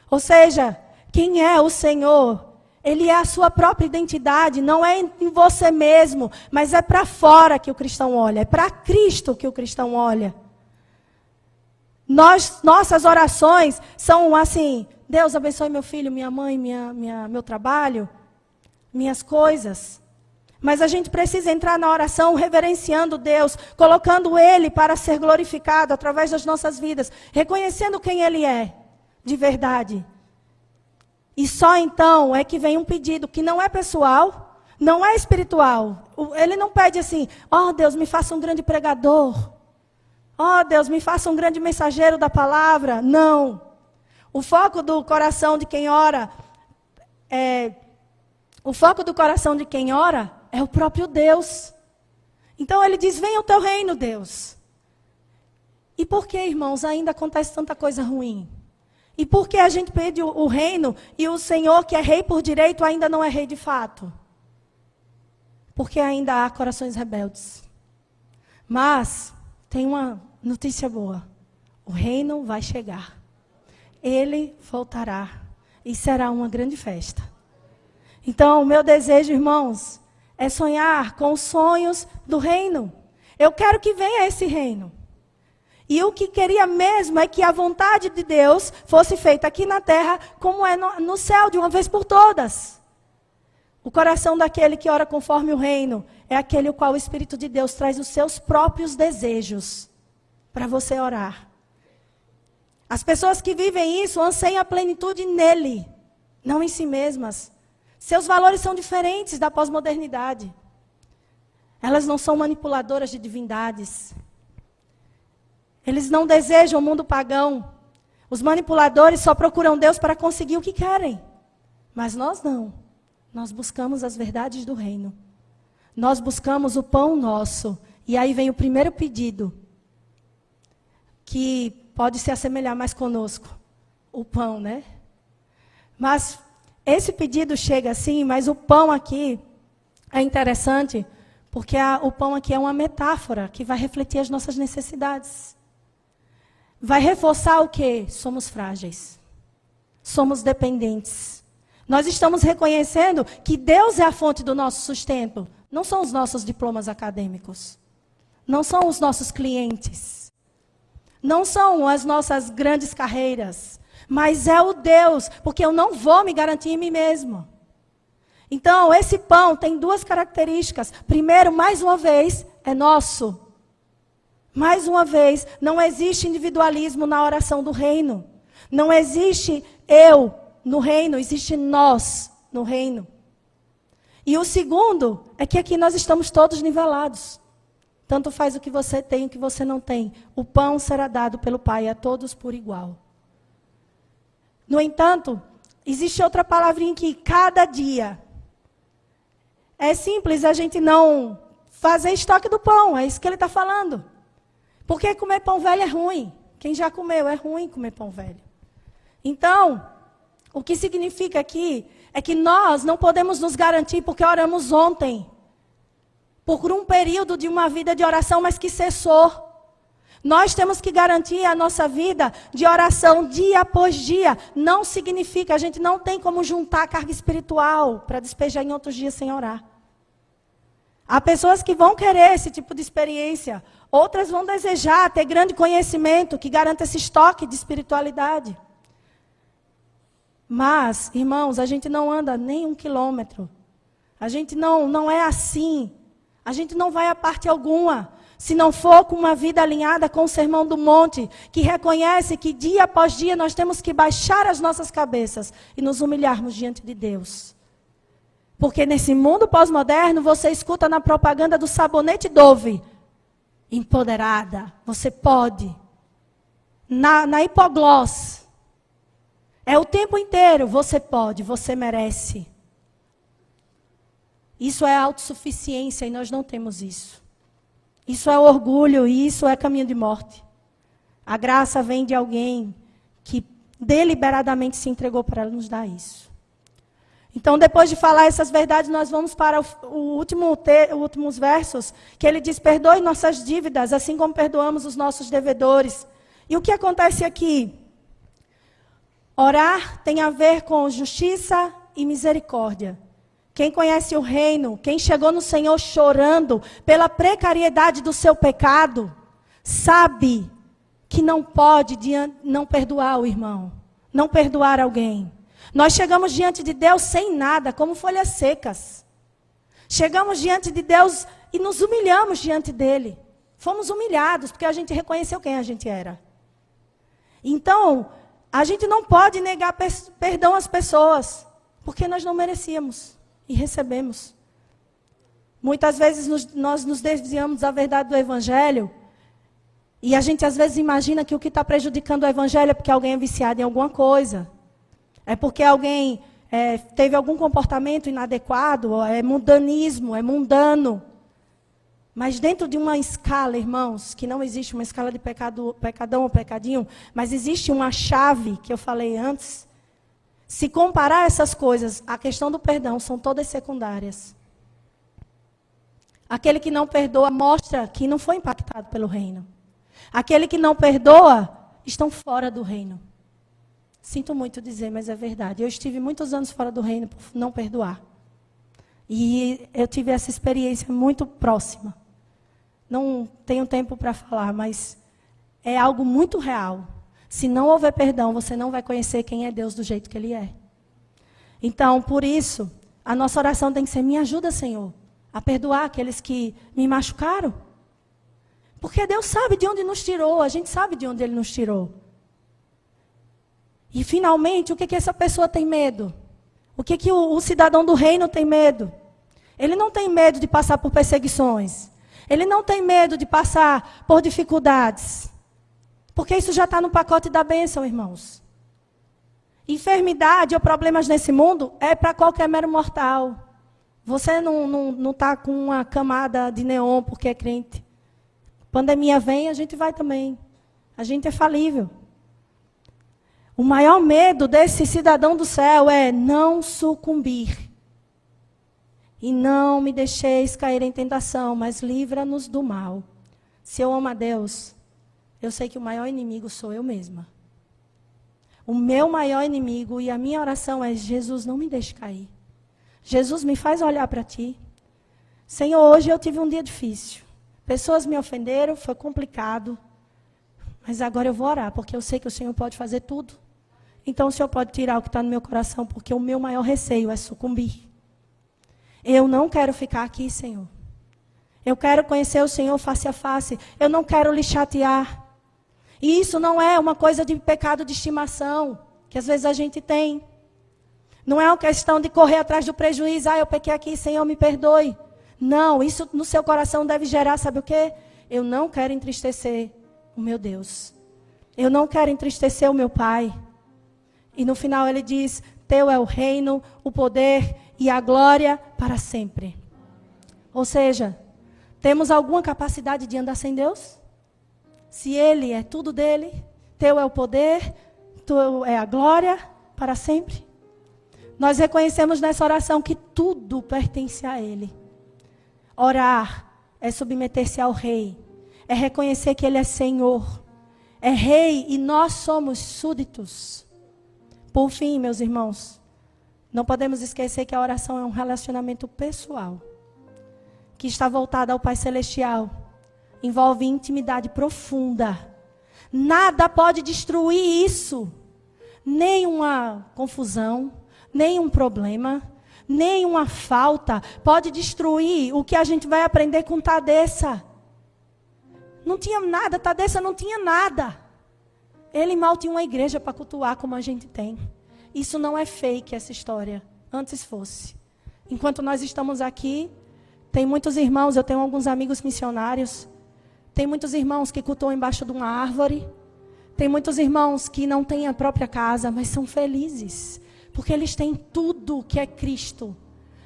Ou seja, quem é o Senhor? Ele é a sua própria identidade, não é em você mesmo, mas é para fora que o cristão olha, é para Cristo que o cristão olha. Nossas orações são assim, Deus abençoe meu filho, minha mãe, meu trabalho, minhas coisas. Mas a gente precisa entrar na oração reverenciando Deus, colocando Ele para ser glorificado através das nossas vidas, reconhecendo quem Ele é, de verdade. E só então é que vem um pedido que não é pessoal, não é espiritual. Ele não pede assim, ó Deus, me faça um grande pregador. Ó Deus, me faça um grande mensageiro da palavra. Não. O foco do coração de quem ora é o próprio Deus. Então ele diz, venha o teu reino, Deus. E por que, irmãos, ainda acontece tanta coisa ruim? E por que a gente pede o reino e o Senhor, que é rei por direito, ainda não é rei de fato? Porque ainda há corações rebeldes. Mas tem uma notícia boa. O reino vai chegar. Ele voltará. E será uma grande festa. Então, o meu desejo, irmãos, é sonhar com os sonhos do reino. Eu quero que venha esse reino. E o que queria mesmo é que a vontade de Deus fosse feita aqui na terra, como é no céu, de uma vez por todas. O coração daquele que ora conforme o reino é aquele o qual o Espírito de Deus traz os seus próprios desejos para você orar. As pessoas que vivem isso anseiam a plenitude nele, não em si mesmas. Seus valores são diferentes da pós-modernidade. Elas não são manipuladoras de divindades. Eles não desejam o mundo pagão. Os manipuladores só procuram Deus para conseguir o que querem. Mas nós não. Nós buscamos as verdades do reino. Nós buscamos o pão nosso. E aí vem o primeiro pedido, que pode se assemelhar mais conosco. O pão, né? Mas esse pedido chega assim, mas o pão aqui é interessante, porque o pão aqui é uma metáfora que vai refletir as nossas necessidades. Vai reforçar o quê? Somos frágeis. Somos dependentes. Nós estamos reconhecendo que Deus é a fonte do nosso sustento. Não são os nossos diplomas acadêmicos. Não são os nossos clientes. Não são as nossas grandes carreiras. Mas é o Deus, porque eu não vou me garantir em mim mesmo. Então, esse pão tem duas características. Primeiro, mais uma vez, é nosso. Mais uma vez, não existe individualismo na oração do reino. Não existe eu no reino, existe nós no reino. E o segundo é que aqui nós estamos todos nivelados. Tanto faz o que você tem e o que você não tem. O pão será dado pelo Pai a todos por igual. No entanto, existe outra palavrinha aqui, cada dia. É simples a gente não fazer estoque do pão, é isso que ele está falando. Porque comer pão velho é ruim. Quem já comeu, é ruim comer pão velho. Então, o que significa aqui é que nós não podemos nos garantir porque oramos ontem. Por um período de uma vida de oração, mas que cessou. Nós temos que garantir a nossa vida de oração dia após dia. Não significa, a gente não tem como juntar a carga espiritual para despejar em outros dias sem orar. Há pessoas que vão querer esse tipo de experiência. Outras vão desejar ter grande conhecimento que garanta esse estoque de espiritualidade. Mas, irmãos, a gente não anda nem 1 quilômetro. A gente não é assim. A gente não vai a parte alguma. Se não for com uma vida alinhada com o Sermão do Monte, que reconhece que dia após dia nós temos que baixar as nossas cabeças e nos humilharmos diante de Deus. Porque nesse mundo pós-moderno, você escuta na propaganda do sabonete Dove. Empoderada, você pode. Na hipogloss. É o tempo inteiro, você pode, você merece. Isso é autossuficiência e nós não temos isso. Isso é orgulho e isso é caminho de morte. A graça vem de alguém que deliberadamente se entregou para nos dar isso. Então, depois de falar essas verdades, nós vamos para os últimos versos, que ele diz, perdoe nossas dívidas, assim como perdoamos os nossos devedores. E o que acontece aqui? Orar tem a ver com justiça e misericórdia. Quem conhece o reino, quem chegou no Senhor chorando pela precariedade do seu pecado, sabe que não pode não perdoar o irmão, não perdoar alguém. Nós chegamos diante de Deus sem nada, como folhas secas. Chegamos diante de Deus e nos humilhamos diante dele. Fomos humilhados, porque a gente reconheceu quem a gente era. Então, a gente não pode negar perdão às pessoas, porque nós não merecíamos e recebemos. Muitas vezes nós nos desviamos da verdade do Evangelho, e a gente às vezes imagina que o que está prejudicando o Evangelho é porque alguém é viciado em alguma coisa. É porque alguém teve algum comportamento inadequado, é mundanismo, é mundano. Mas dentro de uma escala, irmãos, que não existe uma escala de pecadão ou pecadinho, mas existe uma chave, que eu falei antes. Se comparar essas coisas, a questão do perdão são todas secundárias. Aquele que não perdoa mostra que não foi impactado pelo reino. Aquele que não perdoa estão fora do reino. Sinto muito dizer, mas é verdade. Eu estive muitos anos fora do reino por não perdoar. E eu tive essa experiência muito próxima. Não tenho tempo para falar, mas é algo muito real. Se não houver perdão, você não vai conhecer quem é Deus do jeito que Ele é. Então, por isso, a nossa oração tem que ser, me ajuda, Senhor, a perdoar aqueles que me machucaram. Porque Deus sabe de onde nos tirou, a gente sabe de onde Ele nos tirou. E, finalmente, o que essa pessoa tem medo? O que o cidadão do reino tem medo? Ele não tem medo de passar por perseguições. Ele não tem medo de passar por dificuldades. Porque isso já está no pacote da bênção, irmãos. Enfermidade ou problemas nesse mundo é para qualquer mero mortal. Você não está com uma camada de neon porque é crente. Pandemia vem, a gente vai também. A gente é falível. O maior medo desse cidadão do céu é não sucumbir. E não me deixeis cair em tentação, mas livra-nos do mal. Se eu amo a Deus, eu sei que o maior inimigo sou eu mesma. O meu maior inimigo e a minha oração é: Jesus, não me deixe cair. Jesus, me faz olhar para ti. Senhor, hoje eu tive um dia difícil. Pessoas me ofenderam, foi complicado. Mas agora eu vou orar, porque eu sei que o Senhor pode fazer tudo. Então o Senhor pode tirar o que está no meu coração, porque o meu maior receio é sucumbir. Eu não quero ficar aqui, Senhor. Eu quero conhecer o Senhor face a face. Eu não quero lhe chatear. E isso não é uma coisa de pecado de estimação, que às vezes a gente tem. Não é uma questão de correr atrás do prejuízo. Eu pequei aqui, Senhor, me perdoe. Não, isso no seu coração deve gerar, sabe o quê? Eu não quero entristecer o meu Deus. Eu não quero entristecer o meu Pai. E no final ele diz: teu é o reino, o poder e a glória para sempre. Ou seja, temos alguma capacidade de andar sem Deus? Se Ele é tudo dele, teu é o poder, teu é a glória para sempre. Nós reconhecemos nessa oração que tudo pertence a Ele. Orar é submeter-se ao Rei, é reconhecer que Ele é Senhor, é Rei e nós somos súditos. Por fim, meus irmãos, não podemos esquecer que a oração é um relacionamento pessoal, que está voltado ao Pai Celestial, envolve intimidade profunda. Nada pode destruir isso, nenhuma confusão, nenhum problema, nenhuma falta pode destruir o que a gente vai aprender com Tadeça. Não tinha nada, Tadeça não tinha nada. Ele mal tinha uma igreja para cultuar como a gente tem. Isso não é fake, essa história. Antes fosse. Enquanto nós estamos aqui, tem muitos irmãos, eu tenho alguns amigos missionários. Tem muitos irmãos que cultuam embaixo de uma árvore. Tem muitos irmãos que não têm a própria casa, mas são felizes. Porque eles têm tudo que é Cristo.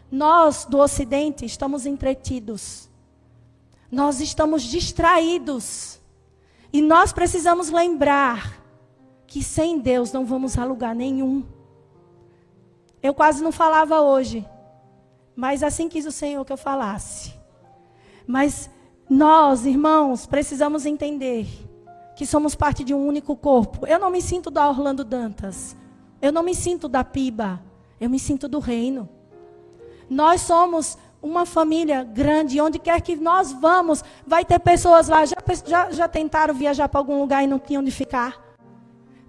Nós, do Ocidente, estamos entretidos. Nós estamos distraídos. E nós precisamos lembrar que sem Deus não vamos a lugar nenhum. Eu quase não falava hoje, mas assim quis o Senhor que eu falasse. Mas nós, irmãos, precisamos entender que somos parte de um único corpo. Eu não me sinto da Orlando Dantas. Eu não me sinto da Piba. Eu me sinto do reino. Nós somos uma família grande, onde quer que nós vamos, vai ter pessoas lá, já tentaram viajar para algum lugar e não tinham onde ficar.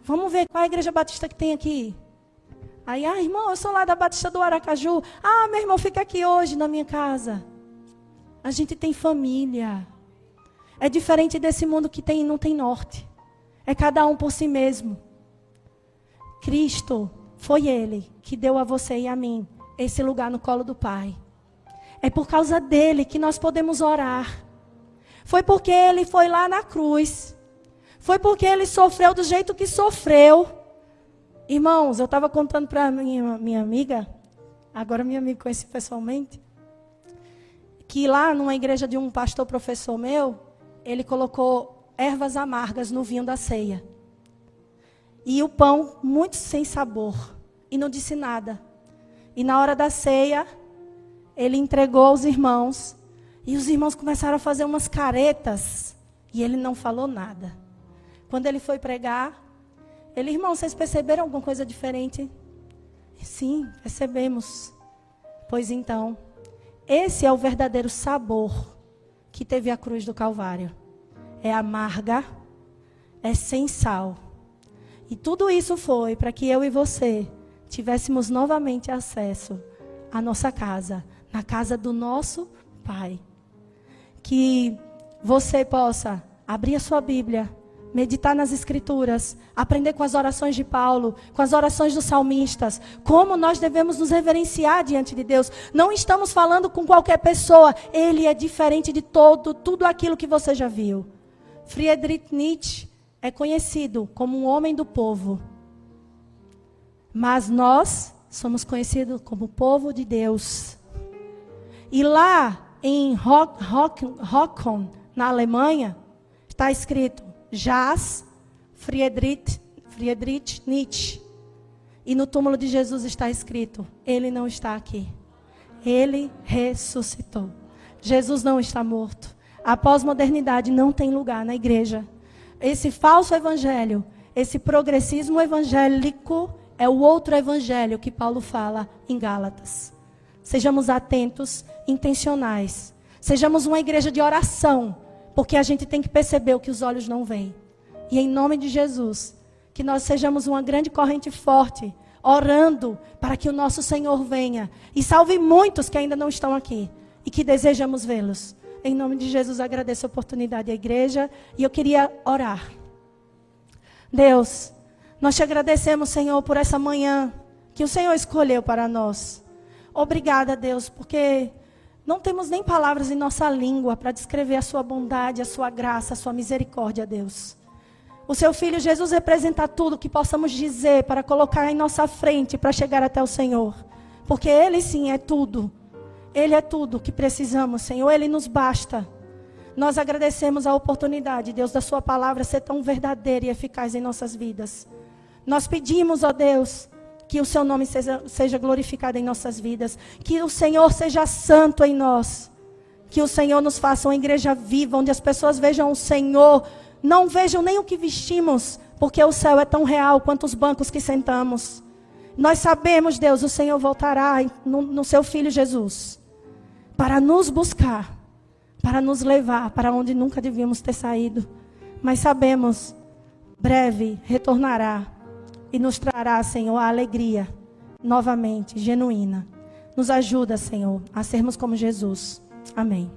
Vamos ver qual é a igreja batista que tem aqui. Aí, irmão, eu sou lá da Batista do Aracaju. Meu irmão, fica aqui hoje na minha casa. A gente tem família. É diferente desse mundo que não tem norte. É cada um por si mesmo. Cristo, foi Ele que deu a você e a mim esse lugar no colo do Pai. É por causa dele que nós podemos orar. Foi porque ele foi lá na cruz. Foi porque ele sofreu do jeito que sofreu. Irmãos, eu estava contando para minha amiga, agora minha amiga conheci pessoalmente, que lá numa igreja de um pastor professor meu, ele colocou ervas amargas no vinho da ceia. E o pão muito sem sabor. E não disse nada. E na hora da ceia, ele entregou aos irmãos. E os irmãos começaram a fazer umas caretas. E ele não falou nada. Quando ele foi pregar, irmão, vocês perceberam alguma coisa diferente? Sim, percebemos. Pois então, esse é o verdadeiro sabor que teve a cruz do Calvário. É amarga, é sem sal. E tudo isso foi para que eu e você tivéssemos novamente acesso à nossa casa, na casa do nosso Pai. Que você possa abrir a sua Bíblia, meditar nas Escrituras, aprender com as orações de Paulo, com as orações dos salmistas, como nós devemos nos reverenciar diante de Deus. Não estamos falando com qualquer pessoa, Ele é diferente de tudo aquilo que você já viu. Friedrich Nietzsche é conhecido como um homem do povo, mas nós somos conhecidos como povo de Deus. E lá em Rockholm, na Alemanha, está escrito Jas Friedrich Friedrich Nietzsche. E no túmulo de Jesus está escrito: ele não está aqui. Ele ressuscitou. Jesus não está morto. A pós-modernidade não tem lugar na igreja. Esse falso evangelho, esse progressismo evangélico é o outro evangelho que Paulo fala em Gálatas. Sejamos atentos, intencionais. Sejamos uma igreja de oração, porque a gente tem que perceber o que os olhos não veem. E em nome de Jesus, que nós sejamos uma grande corrente forte, orando para que o nosso Senhor venha e salve muitos que ainda não estão aqui e que desejamos vê-los. Em nome de Jesus, agradeço a oportunidade à igreja e eu queria orar. Deus, nós te agradecemos, Senhor, por essa manhã que o Senhor escolheu para nós. Obrigada, Deus, porque não temos nem palavras em nossa língua para descrever a sua bondade, a sua graça, a sua misericórdia, Deus. O seu Filho Jesus representa tudo que possamos dizer para colocar em nossa frente para chegar até o Senhor. Porque Ele sim é tudo. Ele é tudo que precisamos, Senhor. Ele nos basta. Nós agradecemos a oportunidade, Deus, da sua palavra ser tão verdadeira e eficaz em nossas vidas. Nós pedimos, ó Deus, que o seu nome seja glorificado em nossas vidas. Que o Senhor seja santo em nós. Que o Senhor nos faça uma igreja viva, onde as pessoas vejam o Senhor, não vejam nem o que vestimos, porque o céu é tão real quanto os bancos que sentamos. Nós sabemos, Deus, o Senhor voltará no seu Filho Jesus, para nos buscar, para nos levar para onde nunca devíamos ter saído. Mas sabemos, breve retornará e nos trará, Senhor, a alegria, novamente, genuína. Nos ajuda, Senhor, a sermos como Jesus. Amém.